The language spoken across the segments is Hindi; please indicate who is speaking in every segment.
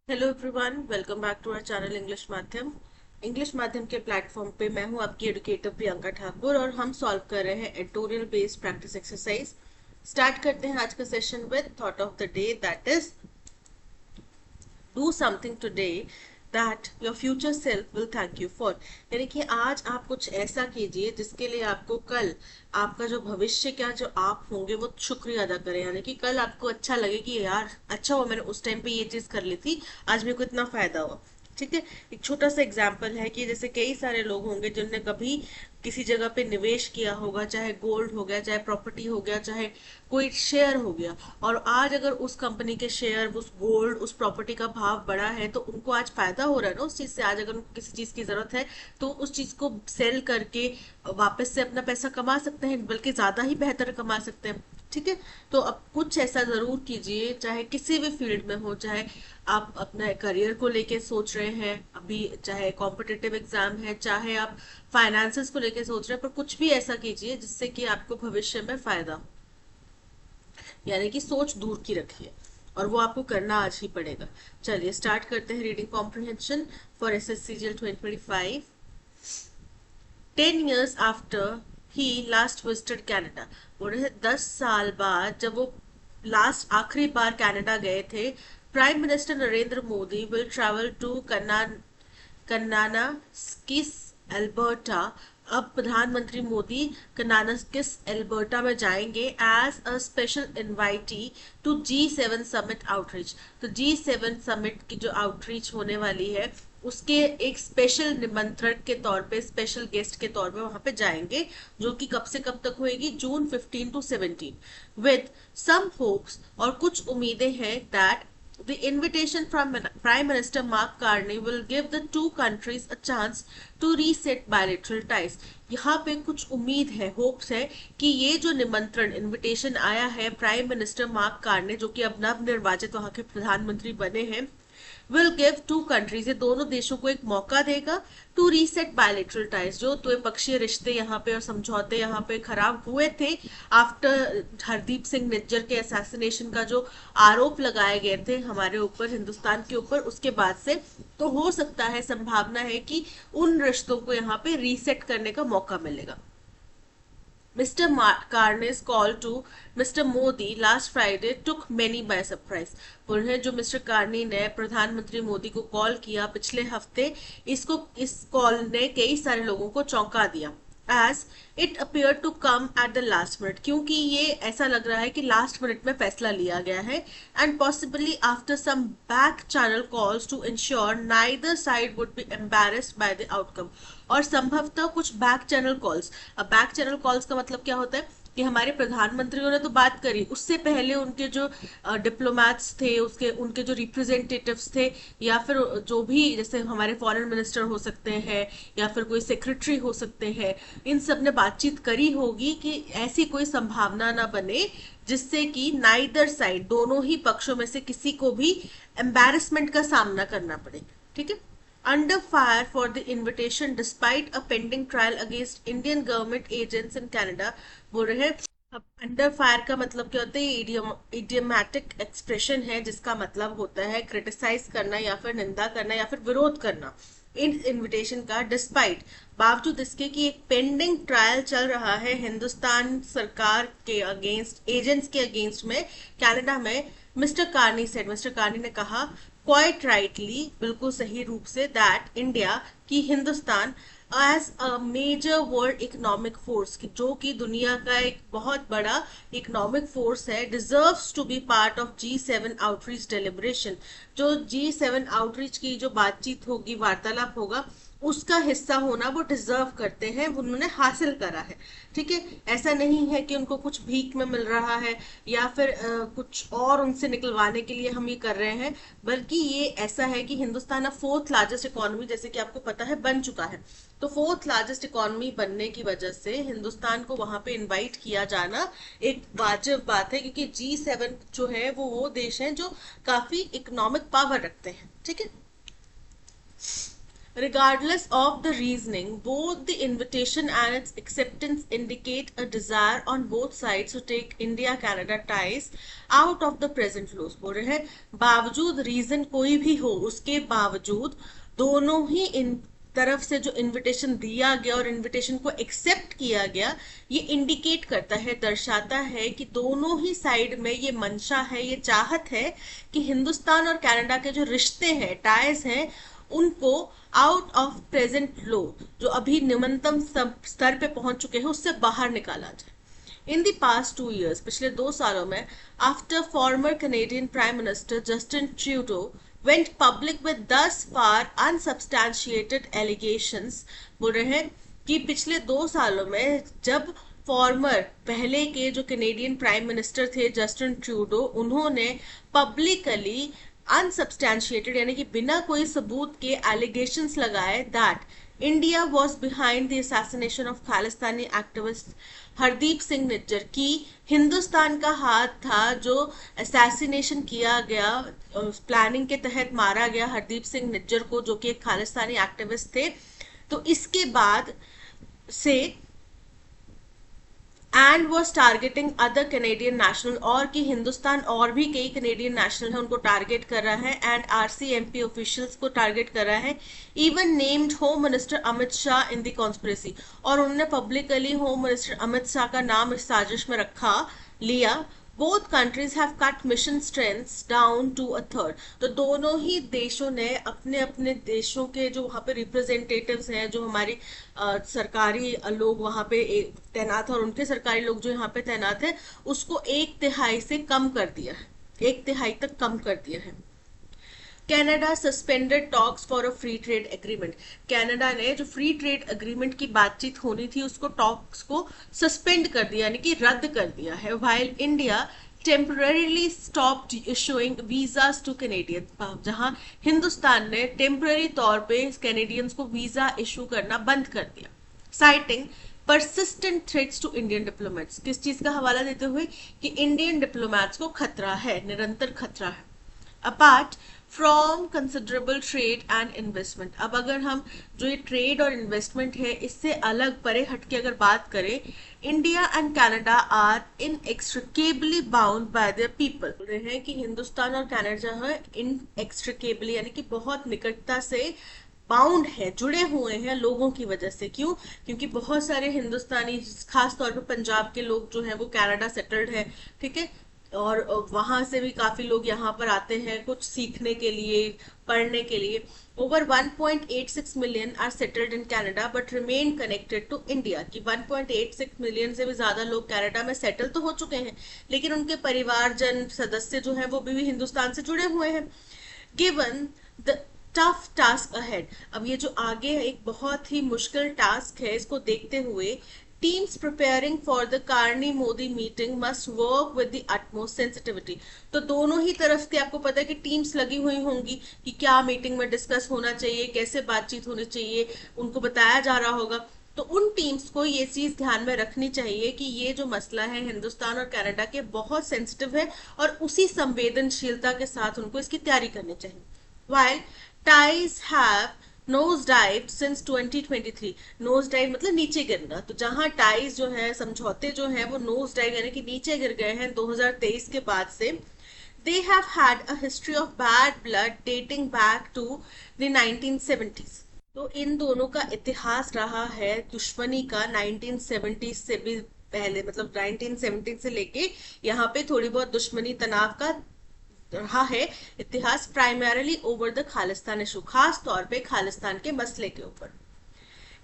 Speaker 1: Hello everyone, welcome back to our channel English माध्यम के प्लेटफॉर्म पे मैं हूं आपकी एडुकेटर प्रियंका ठाकुर और हम सॉल्व कर रहे हैं editorial based practice exercise. Start करते हैं आज का session with thought of the day, that is do something today that your future self will thank you for. यानी कि आज आप कुछ ऐसा कीजिए जिसके लिए आपको कल आपका जो भविष्य का जो आप होंगे वो शुक्रिया अदा करें। यानी कि कल आपको अच्छा लगे कि यार अच्छा हुआ मैंने उस टाइम पे ये चीज कर ली थी, आज मेरे को इतना फायदा हुआ। ठीक है, एक छोटा सा एग्जाम्पल है कि जैसे कई सारे लोग होंगे जिनने कभी किसी जगह पे निवेश किया होगा, चाहे गोल्ड हो गया, चाहे प्रॉपर्टी हो गया, चाहे कोई शेयर हो गया, और आज अगर उस कंपनी के शेयर, उस गोल्ड, उस प्रॉपर्टी का भाव बढ़ा है तो उनको आज फायदा हो रहा है ना उस चीज से। आज अगर उनको किसी चीज की जरूरत है तो उस चीज को सेल करके वापस से अपना पैसा कमा सकते हैं, बल्कि ज्यादा ही बेहतर कमा सकते हैं। ठीक है, तो अब कुछ ऐसा जरूर कीजिए, चाहे किसी भी फील्ड में हो, चाहे आप अपने करियर को लेके सोच रहे हैं अभी, चाहे कॉम्पिटिटिव एग्जाम है, चाहे आप फाइनेंसेस को लेके सोच रहे हैं, पर कुछ भी ऐसा कीजिए जिससे कि आपको भविष्य में फायदा हो। यानी कि सोच दूर की रखिए और वो आपको करना आज ही पड़ेगा। चलिए स्टार्ट करते हैं reading comprehension for SSCGL 2025। 10 years after he last visited Canada, बोल रहे हैं 10 साल बाद जब वो लास्ट आखिरी बार कनाडा गए थे, prime minister Narendra Modi will travel to Kananaskis Alberta. अब प्रधानमंत्री मोदी कनानास्किस एल्बर्टा में जाएंगे as a special invitee to G7 summit outreach. तो G7 समिट की जो आउटरीच होने वाली है उसके एक स्पेशल निमंत्रण के तौर पे, स्पेशल गेस्ट के तौर पे वहां पे जाएंगे, जो कि कब से कब तक होएगी, जून 15 to 17, विद सम होप्स, और कुछ उम्मीदें हैं that the invitation from Prime Minister Mark Carney will give the two countries a chance to reset bilateral ties। यहाँ पे कुछ उम्मीद है, होप्स है कि ये जो निमंत्रण, इनविटेशन आया है प्राइम मिनिस्टर मार्क कार्ने, जो कि अब नव निर्वाचित वहां के प्रधानमंत्री बने हैं, विल गिव टू कंट्रीज, ये दोनों देशों को एक मौका देगा टू रीसेट बायलेटरल टाइज। जो द्विपक्षीय रिश्ते यहाँ पे और समझौते यहाँ पे खराब हुए थे आफ्टर हरदीप सिंह निज्जर के असैसिनेशन का जो आरोप लगाए गए थे हमारे ऊपर, हिंदुस्तान के ऊपर, उसके बाद से तो हो सकता है, संभावना है कि उन रिश्तों को यहाँ पे रीसेट करने का मौका मिलेगा। Mr. Carney's call to Mr. Modi last Friday took many by surprise। उन्हें जो मिस्टर कार्नी ने प्रधानमंत्री मोदी को कॉल किया पिछले हफ्ते, इस कॉल ने कई सारे लोगों को चौंका दिया। As it appear to come at the last minute, क्योंकि ये ऐसा लग रहा है कि लास्ट मिनट में फैसला लिया गया है, and possibly after some back channel calls to ensure neither side would be embarrassed by the outcome. और संभवतः कुछ बैक चैनल कॉल्स, अब बैक चैनल कॉल्स का मतलब क्या होता है कि हमारे प्रधानमंत्रियों ने तो बात करी, उससे पहले उनके जो डिप्लोमैट्स थे, उसके उनके जो रिप्रेजेंटेटिव्स थे, या फिर जो भी, जैसे हमारे फॉरेन मिनिस्टर हो सकते हैं या फिर कोई सेक्रेटरी हो सकते हैं, इन सब ने बातचीत करी होगी कि ऐसी कोई संभावना ना बने जिससे कि नाइदर साइड, दोनों ही पक्षों में से किसी को भी एम्बैरेसमेंट का सामना करना पड़े। ठीक है, under fire for the invitation despite a pending trial against Indian government agents in Canada, बोल रहे हैं। अब अंडर फायर का मतलब क्या होता है, इडियमेटिक एक्सप्रेशन है जिसका मतलब होता है क्रिटिसाइज करना या फिर निंदा करना या फिर विरोध करना। इन इनविटेशन का डिस्पाइट, बावजूद इसके कि एक पेंडिंग ट्रायल चल रहा है हिंदुस्तान सरकार के अगेंस्ट, एजेंट्स के अगेंस्ट में कनाडा में, मिस्टर कार्नी ने कहा क्वाइट राइटली, बिल्कुल सही रूप से, दैट इंडिया, की Hindustan, as a major world economic force, जो कि दुनिया का एक बहुत बड़ा इकोनॉमिक फोर्स है, deserves to be part of G7 outreach deliberation. जो G7 आउटरीच की जो बातचीत होगी, वार्तालाप होगा, उसका हिस्सा होना वो डिजर्व करते हैं, उन्होंने हासिल करा है। ठीक है, ऐसा नहीं है कि उनको कुछ भीख में मिल रहा है या फिर कुछ और उनसे निकलवाने के लिए हम ये कर रहे हैं, बल्कि ये ऐसा है कि हिंदुस्तान अब फोर्थ लार्जेस्ट इकोनॉमी, जैसे कि आपको पता है, बन चुका है। तो फोर्थ लार्जेस्ट इकोनॉमी बनने की वजह से हिंदुस्तान को वहां पे इनवाइट किया जाना एक वाजिब बात है, क्योंकि G7 जो है वो देश हैं जो काफी इकोनॉमिक पावर रखते हैं। ठीक है, Regardless of the reasoning, both the invitation and its acceptance indicate a desire on both sides to take India-Canada ties out of the present lows. बोल रहे हैं बावजूद रीजन कोई भी हो, उसके बावजूद दोनों ही इन तरफ से जो इनविटेशन दिया गया और इनविटेशन को एक्सेप्ट किया गया, ये इंडिकेट करता है, दर्शाता है कि दोनों ही साइड में ये मंशा है, ये चाहत है कि हिंदुस्तान और कनाडा के जो रिश्ते हैं, टाइज हैं, उनको आउट ऑफ प्रेजेंट लो, जो अभी निम्नतम स्तर पे पहुंच चुके हैं, उससे बाहर निकाला जाए। इन द पास्ट 2 years, पिछले 2 सालों में, after farmer Canadian prime minister Justin Trudeau went public with thus far unsubstantiated allegations, बोल रहे हैं कि पिछले 2 सालों में जब फॉर्मर पहले के जो कैनेडियन प्राइम मिनिस्टर थे जस्टिन ट्रूडो, उन्होंने पब्लिकली अनसब्सटैंशिएटेड यानी कि बिना कोई सबूत के एलिगेशंस लगाए that India was behind the assassination of Khalistani activist Hardeep Singh Nijjar, की हिंदुस्तान का हाथ था जो असैसिनेशन किया गया, प्लानिंग के तहत मारा गया हरदीप सिंह निज्जर को, जो कि एक खालिस्तानी एक्टिविस्ट थे। तो इसके बाद से and was targeting other Canadian national, और कि हिंदुस्तान और भी कई कैनेडियन नेशनल है उनको टारगेट कर रहा है, एंड आरसीएमपी ऑफिशियल्स को टारगेट कर रहा है, even named home minister Amit Shah in the conspiracy, और उन्होंने publicly home minister Amit Shah का नाम इस साजिश में लिया। Both countries have cut mission strengths down to a third, तो दोनों ही देशों ने अपने अपने देशों के जो वहाँ पे रिप्रेजेंटेटिव्स हैं, जो हमारी सरकारी लोग वहाँ पे तैनात हैं और उनके सरकारी लोग जो यहाँ पे तैनात हैं, उसको 1/3 से कम कर दिया है, 1/3 तक कम कर दिया है। Canada suspended talks for a free trade agreement, Canada ने जो फ्री ट्रेड एग्रीमेंट की बातचीत होनी थी उसको टॉक्स को सस्पेंड कर दिया यानी कि रद्द कर दिया है। While India temporarily stopped issuing visas to Canadians, जहां हिंदुस्तान ने टेम्पररी तौर पे कैनेडियंस को वीजा इशू करना बंद कर दिया, citing persistent threats to Indian diplomats, किस चीज का हवाला देते हुए कि इंडियन डिप्लोमेट्स को खतरा है, निरंतर खतरा है। Apart from considerable trade and investment, अब अगर हम जो ये ट्रेड और इन्वेस्टमेंट है इससे अलग परे हटके अगर बात करें, India and Canada are inextricably bound by their people, बोल रहे हैं कि हिंदुस्तान और कनाडा है इनएक्सट्रिकेबली यानी कि बहुत निकटता से बाउंड है, जुड़े हुए हैं लोगों की वजह से। क्यों? क्योंकि बहुत सारे हिंदुस्तानी, खास तौर पे पंजाब के लोग जो हैं वो कनाडा सेटल्ड है, ठीक है, और वहां से भी काफी लोग यहाँ पर आते हैं कुछ सीखने के लिए, पढ़ने के लिए। Over 1.86 million are settled in Canada but remain connected to India, कि 1.86 मिलियन से भी ज्यादा लोग कनाडा में सेटल तो हो चुके हैं, लेकिन उनके परिवारजन सदस्य जो है वो भी हिंदुस्तान से जुड़े हुए हैं। Given the tough task ahead, अब ये जो आगे एक बहुत ही मुश्किल टास्क है, इसको देखते हुए teams preparing for the Carney Modi meeting must work with the utmost sensitivity, तो दोनों ही तरफ से आपको पता है कि टीम्स लगी हुई होंगी कि क्या मीटिंग में डिस्कस होना चाहिए, कैसे बातचीत होनी चाहिए, उनको बताया जा रहा होगा। तो उन टीम्स को ये चीज ध्यान में रखनी चाहिए कि ये जो मसला है हिंदुस्तान और कनाडा के बहुत सेंसिटिव है, और उसी संवेदनशीलता के साथ उनको इसकी तैयारी करनी चाहिए। While ties have nose dive since 2023, nose dive मतलब नीचे गिरना, तो जहां टाइज जो है, समझौते जो है वो नोज डाइव यानी कि नीचे गिर गए हैं 2023 के बाद से। They have had a history of bad blood dating back to the 1970s, तो इन दोनों का इतिहास रहा है दुश्मनी का 1970s से भी पहले, मतलब 1970 से लेके यहाँ पे थोड़ी बहुत दुश्मनी तनाव का रहा है इतिहास, primarily over the Khalistan issue, खास तौर पे खालिस्तान के मसले के ऊपर।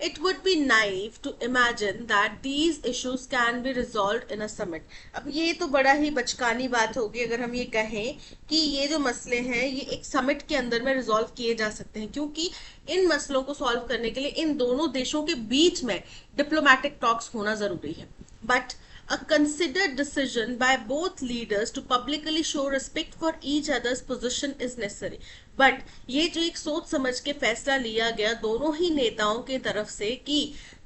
Speaker 1: It would be naive to imagine that these issues can be resolved in a summit. अब ये तो बड़ा ही बचकानी बात होगी अगर हम ये कहें कि ये जो मसले हैं ये एक समिट के अंदर में रिजॉल्व किए जा सकते हैं, क्योंकि इन मसलों को सॉल्व करने के लिए इन दोनों देशों के बीच में डिप्लोमेटिक टॉक्स होना जरूरी है। But a considered decision by both leaders to publicly show respect for each other's position is necessary. But ये जो एक सोच समझ के फैसला लिया गया दोनों ही नेताओं के तरफ से कि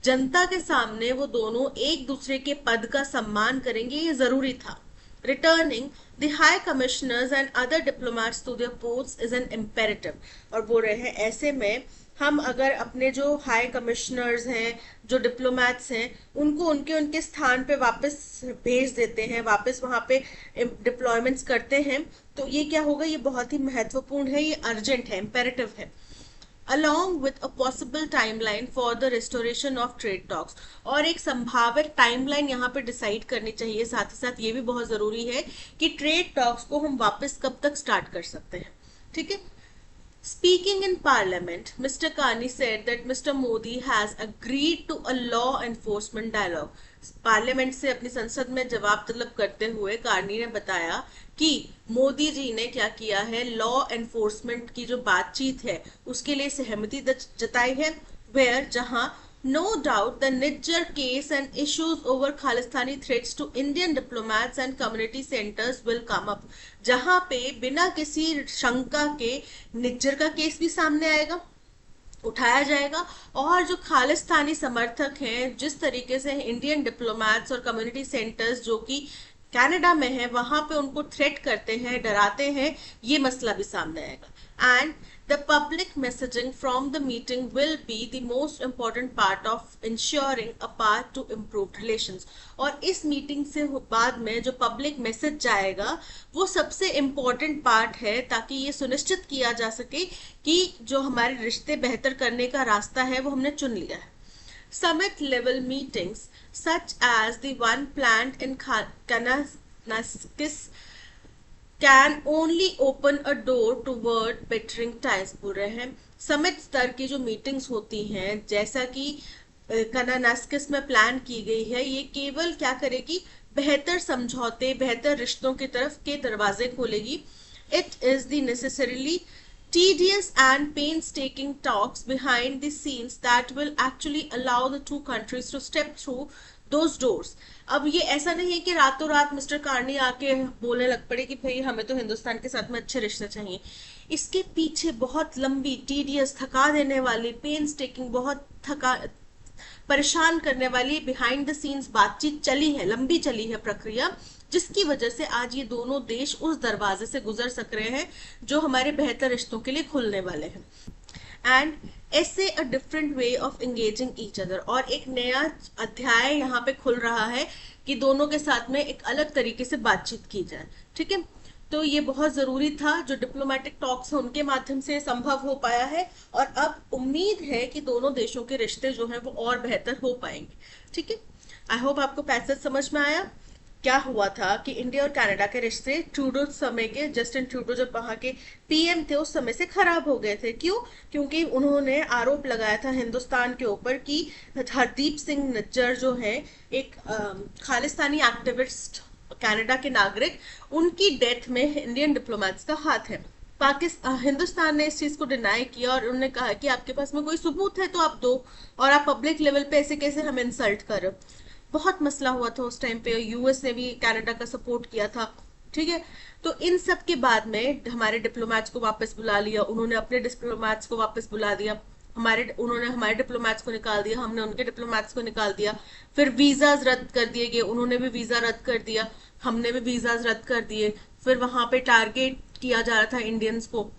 Speaker 1: जनता के सामने वो दोनों एक दूसरे के पद का सम्मान करेंगे, ये जरूरी था। Returning the high commissioners and other diplomats to their posts is an imperative. और बोल रहे हैं ऐसे में हम अगर अपने जो हाई कमिश्नर्स हैं, जो डिप्लोमैट्स हैं, उनको उनके उनके स्थान पे वापस भेज देते हैं, वापस वहां पे डिप्लॉयमेंट्स करते हैं, तो ये क्या होगा, ये बहुत ही महत्वपूर्ण है, ये अर्जेंट है, इम्पेरेटिव है, along with a possible timeline for the restoration of trade talks. और एक संभावित टाइमलाइन यहाँ पे डिसाइड करनी चाहिए, साथ ही साथ ये भी बहुत जरूरी है कि ट्रेड टॉक्स को हम वापस कब तक स्टार्ट कर सकते हैं. ठीक है. Speaking in Parliament, Mr. Carney said that Mr. Modi has agreed to a law enforcement dialogue. Parliament से अपनी संसद में जवाब तलब करते हुए कार्नी ने बताया कि मोदी जी ने क्या किया है, लॉ एनफोर्समेंट की जो बातचीत है उसके लिए सहमति जताई है, वेयर जहां no doubt the Nijjar case and issues over Khalistani threats to Indian diplomats and community centers will come up. जहां पे बिना किसी शंका के निज्जर का केस भी सामने आएगा, उठाया जाएगा, और जो खालिस्तानी समर्थक हैं, जिस तरीके से इंडियन डिप्लोमैट्स और कम्युनिटी सेंटर्स जो कि कनाडा में है वहां पे उनको थ्रेट करते हैं, डराते हैं, ये मसला भी सामने आएगा. And the public messaging from the meeting will be the most important part of ensuring a path to improved relations. और इस मीटिंग से बाद में जो पब्लिक मैसेज जाएगा वो सबसे इम्पोर्टेंट पार्ट है, ताकि ये सुनिश्चित किया जा सके कि जो हमारे रिश्ते बेहतर करने का रास्ता है वो हमने चुन लिया है. Summit level meetings such as the one planned in Kananaskis can only open a door toward bettering ties. बोल रहे हैं समिट स्तर की जो मीटिंग्स होती हैं, जैसा कि कनानास्किस में प्लान की गई है, ये केवल क्या करेगी, बेहतर समझौते, बेहतर रिश्तों की तरफ के दरवाजे खोलेगी. It is the necessarily tedious and painstaking talks behind the scenes that will actually allow the two countries to step through those doors. अब ये ऐसा नहीं है कि रातों रात मिस्टर कार्नी आके बोलने लग पड़े कि भाई हमें तो हिंदुस्तान के साथ में अच्छे रिश्ते चाहिए. इसके पीछे बहुत लंबी, टीडियस, थका देने वाली, पेनस्टेकिंग, बहुत परेशान करने वाली बिहाइंड द सीन्स बातचीत चली है, लंबी चली है प्रक्रिया, जिसकी वजह से आज ये दोनों देश उस दरवाजे से गुजर सक रहे हैं जो हमारे बेहतर रिश्तों के लिए खुलने वाले हैं. एंड ऐसे a different way of engaging each other, और एक नया अध्याय यहाँ पे खुल रहा है कि दोनों के साथ में एक अलग तरीके से बातचीत की जाए. ठीक है. तो ये बहुत जरूरी था, जो डिप्लोमेटिक टॉक्स है उनके माध्यम से संभव हो पाया है, और अब उम्मीद है कि दोनों देशों के रिश्ते जो हैं वो और बेहतर हो पाएंगे. ठीक है. आई होप आपको पैसेज समझ में आया. क्या हुआ था कि इंडिया और कनाडा के रिश्ते ट्रूडो समय के, जस्टिन ट्रूडो जब वहां के पीएम थे उस समय से खराब हो गए थे. क्यों? क्योंकि उन्होंने आरोप लगाया था हिंदुस्तान के ऊपर कि हरदीप सिंह निज्जर जो है एक खालिस्तानी एक्टिविस्ट, कनाडा के नागरिक, उनकी डेथ में इंडियन डिप्लोमैट्स का हाथ है. हिंदुस्तान ने इस चीज को डिनाई किया और उन्होंने कहा कि आपके पास में कोई सबूत है तो आप दो, और आप पब्लिक लेवल पे ऐसे कैसे हम इंसल्ट कर रहे हो. बहुत मसला हुआ था उस टाइम पे, यूएस ने भी कनाडा का सपोर्ट किया था. ठीक है. तो इन सब के बाद में हमारे डिप्लोमैट्स को वापस बुला लिया, उन्होंने अपने डिप्लोमैट्स को वापस बुला दिया, उन्होंने हमारे डिप्लोमैट्स को निकाल दिया, हमने उनके डिप्लोमैट्स को निकाल दिया. फिर वीजाज रद्द कर दिए गए, उन्होंने भी वीजा रद्द कर दिया, हमने भी वीजाज रद्द कर दिए. फिर वहां पे टारगेट किया जा रहा था इंडियंस को.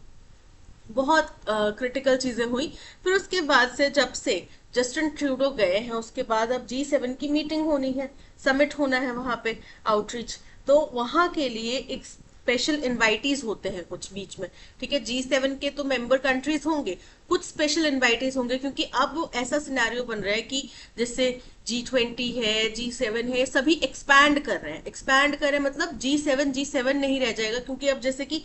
Speaker 1: बहुत क्रिटिकल चीजें हुई. फिर उसके बाद से जब से जस्टिन ट्रूडो गए हैं उसके बाद अब G7 की मीटिंग होनी है, समिट होना है वहां पे, आउटरीच. तो वहां के लिए एक स्पेशल इनवाइटीज होते हैं कुछ बीच में. ठीक है. G7 के तो मेंबर कंट्रीज होंगे, कुछ स्पेशल इनवाइटीज होंगे, क्योंकि अब ऐसा सिनेरियो बन रहा है कि जैसे G20 है, G7 है, सभी एक्सपैंड कर रहे हैं. एक्सपैंड कर रहे हैं मतलब G7 नहीं रह जाएगा, क्योंकि अब जैसे कि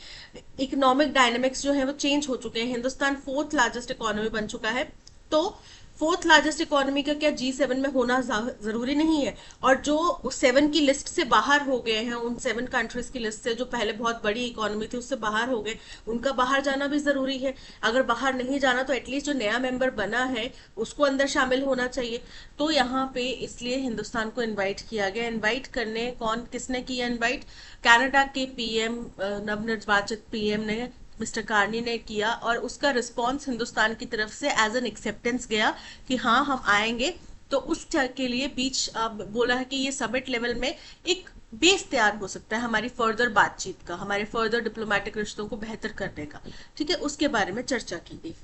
Speaker 1: इकोनॉमिक डायनेमिक्स जो है वो चेंज हो चुके हैं. हिंदुस्तान 4th लार्जेस्ट इकोनॉमी बन चुका है, तो 4th लार्जेस्ट इकोनॉमी का क्या G7 में होना जरूरी नहीं है. और जो 7 की लिस्ट से बाहर हो गए हैं, उन 7 कंट्रीज की लिस्ट से जो पहले बहुत बड़ी इकोनॉमी थी उससे बाहर हो गए, उनका बाहर जाना भी जरूरी है. अगर बाहर नहीं जाना तो एटलीस्ट जो नया मेंबर बना है उसको अंदर शामिल होना चाहिए. तो यहाँ पे इसलिए हिंदुस्तान को इन्वाइट किया गया. इन्वाइट करने किसने किया इन्वाइट? कनाडा के पीएम, नवनिर्वाचित पीएम ने, मिस्टर कार्नी ने किया, और उसका रिस्पांस हिंदुस्तान की तरफ से एज एन एक्सेप्टेंस गया कि हाँ हम आएंगे. तो उस के लिए बीच बोला है कि ये समिट लेवल में एक बेस तैयार हो सकता है हमारी फर्दर बातचीत का, हमारे फर्दर डिप्लोमेटिक रिश्तों को बेहतर करने का। ठीक है, उसके बारे में चर्चा की गई।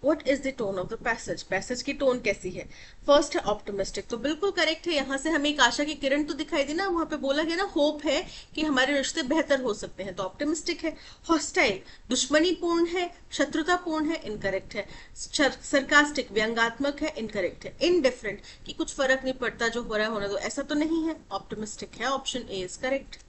Speaker 1: What is the tone of the passage? Passage की टोन कैसी है? फर्स्ट है ऑप्टिमिस्टिक, तो बिल्कुल करेक्ट है। यहाँ से हमें एक आशा की किरण तो दिखाई दी ना, वहां पे बोला गया ना होप है कि हमारे रिश्ते बेहतर हो सकते हैं, तो ऑप्टिमिस्टिक है। हॉस्टाइल, दुश्मनीपूर्ण है, शत्रुतापूर्ण है, इनकरेक्ट है। सरकास्टिक, व्यंगात्मक है, इनकरेक्ट है। इनडिफरेंट, कि कुछ फर्क नहीं पड़ता जो हो रहा है होने दो, ऐसा तो नहीं है, ऑप्टिमिस्टिक है। Option A is correct.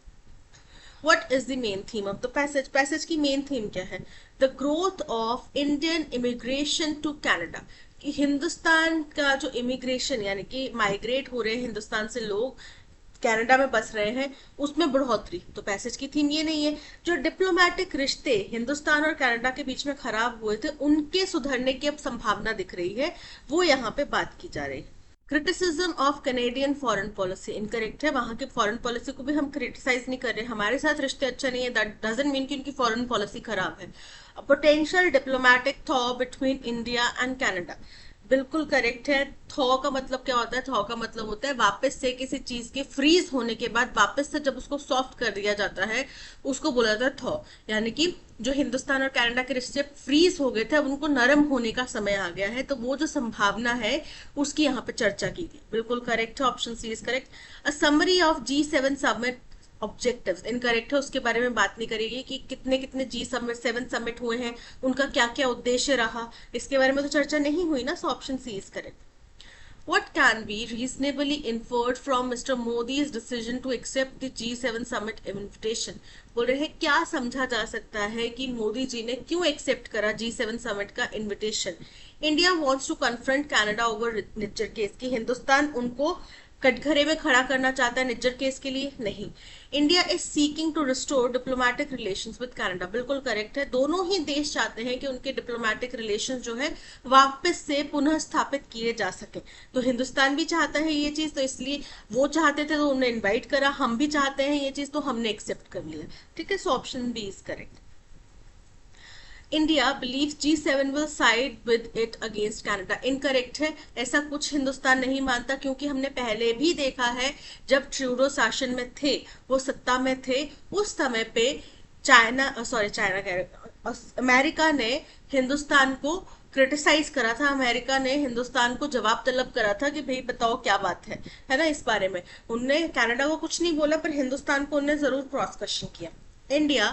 Speaker 1: What is the main theme of the passage? Passage की मेन थीम क्या है? The growth of Indian immigration to Canada, कि हिंदुस्तान का जो इमिग्रेशन यानी कि माइग्रेट हो रहे हैं हिंदुस्तान से लोग कनाडा में बस रहे हैं, उसमें बढ़ोतरी। तो पैसेज की थीम ये नहीं है। जो डिप्लोमेटिक रिश्ते हिंदुस्तान और कनाडा के बीच में खराब हुए थे उनके सुधरने की अब संभावना दिख रही है, वो यहाँ पे बात की जा रही है। Criticism of Canadian foreign policy, incorrect है। वहां की फॉरेन पॉलिसी को भी हम क्रिटिसाइज नहीं कर रहे, हमारे साथ रिश्ते अच्छा नहीं है, दैट डजंट मीन कि उनकी फॉरेन पॉलिसी खराब है। Potential diplomatic thaw between India and Canada, बिल्कुल करेक्ट है। थॉ का मतलब क्या होता है? थॉ का मतलब होता है वापस से किसी चीज के फ्रीज होने के बाद वापस से जब उसको सॉफ्ट कर दिया जाता है उसको बोला जाता है थॉ। यानी कि जो हिंदुस्तान और कनाडा के रिश्ते फ्रीज हो गए थे अब उनको नरम होने का समय आ गया है, तो वो जो संभावना है उसकी यहाँ पे चर्चा की गई। बिल्कुल करेक्ट है, option C is correct. A summary of G7 summit objectives, incorrect है, उसके बारे में बात नहीं करेगी कि कितने कितने G7 समिट हुए हैं, उनका क्या क्या उद्देश्य रहा, इसके बारे में तो चर्चा नहीं हुई ना, so option C is correct. What can be reasonably inferred from Mr. Modi's decision to accept the G7 summit invitation? बोल रहे हैं क्या समझा जा सकता है कि मोदी जी ने क्यों एक्सेप्ट करा G7 समिट का invitation? India wants to confront Canada over Nijjar case, कि हिंदुस्तान उनको कटघरे में खड़ा करना चाहता है निज्जर केस के लिए? नहीं। India is seeking to restore diplomatic relations with Canada, बिल्कुल करेक्ट है। दोनों ही देश चाहते हैं कि उनके डिप्लोमेटिक रिलेशंस जो है वापस से पुनः स्थापित किए जा सके। तो हिंदुस्तान भी चाहता है ये चीज, तो इसलिए वो चाहते थे तो उन्हें इनवाइट करा, हम भी चाहते हैं ये चीज तो हमने एक्सेप्ट कर लिया। ठीक है, so option B is correct. India believes G7 will side with it against Canada, incorrect है। ऐसा कुछ हिंदुस्तान नहीं मानता, क्योंकि हमने पहले भी देखा है जब ट्रूडो शासन में थे, वो सत्ता में थे, उस समय पे चाइना कह रहे, अमेरिका ने हिंदुस्तान को क्रिटिसाइज करा था, अमेरिका ने हिंदुस्तान को जवाब तलब करा था कि भाई बताओ क्या बात है ना, इस बारे में उनने कनाडा को कुछ नहीं बोला, पर हिंदुस्तान को उन्होंने जरूर क्रॉस क्वेश्चन किया। India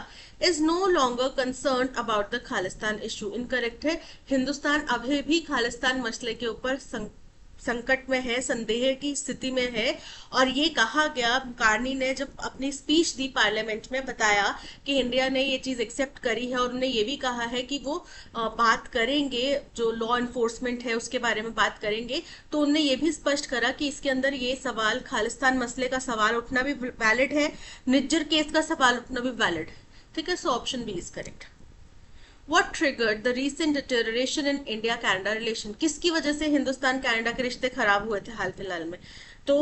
Speaker 1: is no longer concern about the Khalistan issue, incorrect है। हिंदुस्तान अभी भी खालिस्तान मसले के ऊपर संकट में है, संदेह की स्थिति में है। और ये कहा गया, कार्नी ने जब अपनी स्पीच दी पार्लियामेंट में बताया कि इंडिया ने ये चीज एक्सेप्ट करी है, और उन्होंने ये भी कहा है कि वो बात करेंगे, जो लॉ एनफोर्समेंट है उसके बारे में बात करेंगे। तो उन्होंने ये भी स्पष्ट करा कि इसके अंदर ये सवाल, खालिस्तान मसले का सवाल उठना भी वैलिड है, निज्जर केस का सवाल उठना भी वैलिड है। ठीक है, so option B is correct. What triggered the recent deterioration in India-Canada relation? किसकी वजह से हिंदुस्तान कनाडा के रिश्ते खराब हुए थे हाल फिलहाल में? तो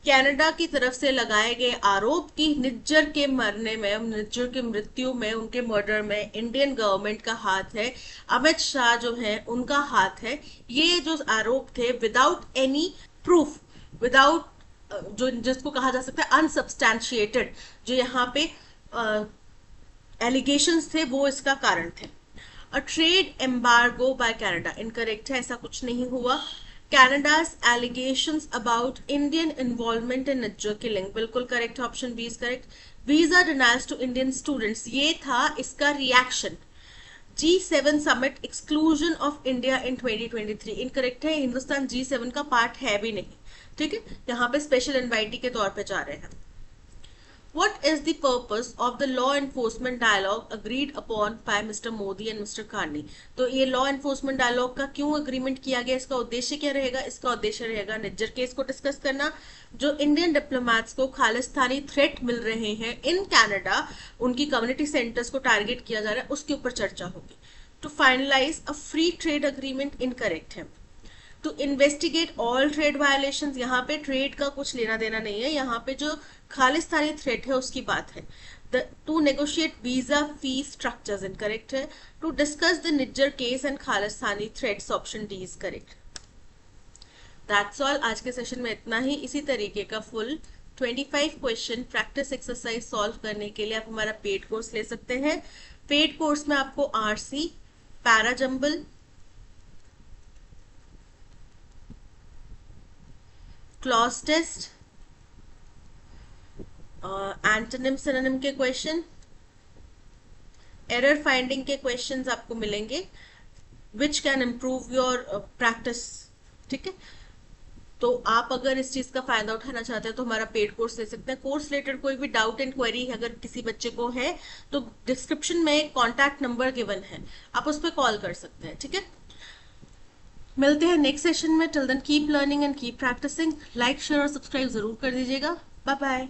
Speaker 1: कनाडा की तरफ से लगाए गए आरोप की निज्जर के मरने में, निज्जर की मृत्यु में, उनके मर्डर में इंडियन गवर्नमेंट का हाथ है, अमित शाह जो है उनका हाथ है। ये जो आरोप थे विदाउट एनी प्रूफ, विदाउट जो जिसको कहा जा सकता है अनसब्सटैंशिएटेड, जो यहाँ पे एलिगेशंस थे वो इसका कारण थे। A trade embargo by Canada, incorrect है, ऐसा कुछ नहीं हुआ। Canada's allegations about Indian involvement in Nijjar killing, बिल्कुल correct, option B is correct. Visa denials to Indian students, ये था इसका reaction. G7 summit exclusion of India in 2023, incorrect है, हिंदुस्तान G7 का पार्ट है भी नहीं। ठीक है, यहाँ पे स्पेशल इन्वाइटी के तौर पे जा रहे हैं। What is the purpose of the law enforcement dialogue agreed upon by Mr. Modi and Mr. Carney? तो ये law enforcement dialogue का क्यों agreement किया गया, इसका उद्देश्य क्या रहेगा? इसका उद्देश्य रहेगा निज्जर केस को डिस्कस करना, जो इंडियन डिप्लोमेट्स को खालिस्तानी थ्रेट मिल रहे हैं इन कनाडा, उनकी कम्युनिटी सेंटर्स को टारगेट किया जा रहा है, उसके ऊपर चर्चा होगी। To finalise a free trade agreement, incorrect है। To investigate all trade violations, यहाँ पे ट्रेड का कुछ लेना देना नहीं है, यहाँ पे जो खालिस्तानी थ्रेट है उसकी बात है। To negotiate visa fee structures, incorrect है। To discuss the Nijjar case and Khalistani threats, option D is correct. That's all, आज के सेशन में इतना ही। इसी तरीके का full 25 question practice exercise solve करने के लिए आप हमारा पेड कोर्स ले सकते हैं। पेड कोर्स में आपको RC, parajumble, cloze test, antonym synonym के क्वेश्चन, एरर फाइंडिंग के क्वेश्चंस आपको मिलेंगे, which can improve your practice. ठीक है, तो आप अगर इस चीज का फायदा उठाना चाहते हैं तो हमारा पेड कोर्स ले सकते हैं। कोर्स रिलेटेड कोई भी डाउट एंड क्वेरी अगर किसी बच्चे को है तो डिस्क्रिप्शन में कॉन्टैक्ट नंबर गिवन है, आप उस पर कॉल कर सकते हैं। ठीक है, मिलते हैं नेक्स्ट सेशन में। Till then keep learning and keep practising. Like share और सब्सक्राइब जरूर कर दीजिएगा। Bye bye.